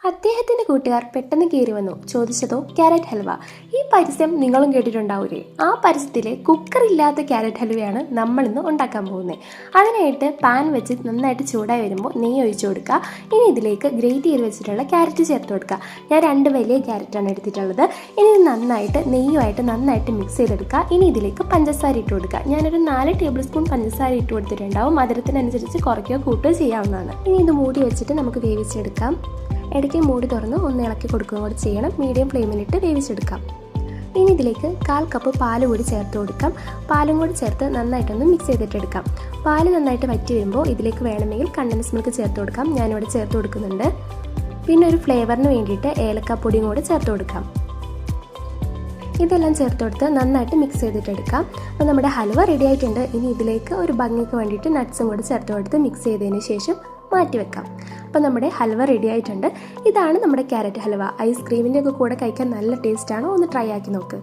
അദ്ദേഹത്തിന്റെ കൂട്ടുകാർ പെട്ടെന്ന് കയറി വന്നു. ചോദിച്ചതോ ക്യാരറ്റ് ഹൽവ. ഈ പരസ്യം നിങ്ങളും കേട്ടിട്ടുണ്ടാവൂലേ? ആ പരസ്യത്തിലെ കുക്കർ ഇല്ലാത്ത ക്യാരറ്റ് ഹൽവയാണ് നമ്മളിന്ന് ഉണ്ടാക്കാൻ പോകുന്നത്. അതിനായിട്ട് പാൻ വെച്ച് നന്നായിട്ട് ചൂടായി വരുമ്പോൾ നെയ്യ് ഒഴിച്ചു കൊടുക്കുക. ഇനി ഇതിലേക്ക് ഗ്രേറ്റ് ചെയ്ത് വെച്ചിട്ടുള്ള ക്യാരറ്റ് ചേർത്ത് കൊടുക്കുക. ഞാൻ 2 വലിയ ക്യാരറ്റാണ് എടുത്തിട്ടുള്ളത്. ഇനി ഇത് നന്നായിട്ട് നെയ്യുമായിട്ട് നന്നായിട്ട് മിക്സ് ചെയ്തെടുക്കുക. ഇനി ഇതിലേക്ക് പഞ്ചസാര ഇട്ട് കൊടുക്കുക. ഞാനൊരു 4 ടേബിൾ സ്പൂൺ പഞ്ചസാര ഇട്ട് കൊടുത്തിട്ടുണ്ടാവും. മധുരത്തിനനുസരിച്ച് കുറയ്ക്കുകയോ കൂട്ടുകയോ ചെയ്യാവുന്നതാണ്. ഇനി ഇത് മൂടി വെച്ചിട്ട് നമുക്ക് വേവിച്ചെടുക്കാം. ഇടയ്ക്ക് മൂടി തുറന്ന് ഒന്ന് ഇളക്കി കൊടുക്കുകയും കൂടി ചെയ്യണം. മീഡിയം ഫ്ലെയിമിലിട്ട് വേവിച്ചെടുക്കാം. ഇനി ഇതിലേക്ക് 1/4 കപ്പ് പാൽ കൂടി ചേർത്ത് കൊടുക്കാം. പാലും കൂടി ചേർത്ത് നന്നായിട്ടൊന്ന് മിക്സ് ചെയ്തിട്ടെടുക്കാം. പാല് നന്നായിട്ട് വറ്റി വരുമ്പോൾ ഇതിലേക്ക് വേണമെങ്കിൽ കണ്ടൻസ് മിൽക്ക് ചേർത്ത് കൊടുക്കാം. ഞാനിവിടെ ചേർത്ത് കൊടുക്കുന്നുണ്ട്. പിന്നെ ഒരു ഫ്ലേവറിന് വേണ്ടിയിട്ട് ഏലക്കാപ്പൊടിയും കൂടി ചേർത്ത് കൊടുക്കാം. ഇതെല്ലാം ചേർത്ത് കൊടുത്ത് നന്നായിട്ട് മിക്സ് ചെയ്തിട്ടെടുക്കാം. അപ്പോൾ നമ്മുടെ ഹൽവ റെഡി ആയിട്ടുണ്ട്. ഇനി ഇതിലേക്ക് ഒരു ഭംഗിക്ക് വേണ്ടിയിട്ട് നട്ട്സും കൂടി ചേർത്ത് കൊടുത്ത് മിക്സ് ചെയ്തതിന് ശേഷം മാറ്റി വെക്കാം. അപ്പോൾ നമ്മുടെ ഹൽവ റെഡി ആയിട്ടുണ്ട്. ഇതാണ് നമ്മുടെ ക്യാരറ്റ് ഹൽവ. ഐസ്ക്രീമിൻ്റെ ഒക്കെ കൂടെ കഴിക്കാൻ നല്ല ടേസ്റ്റാണ്. ഒന്ന് ട്രൈ ആക്കി നോക്ക്.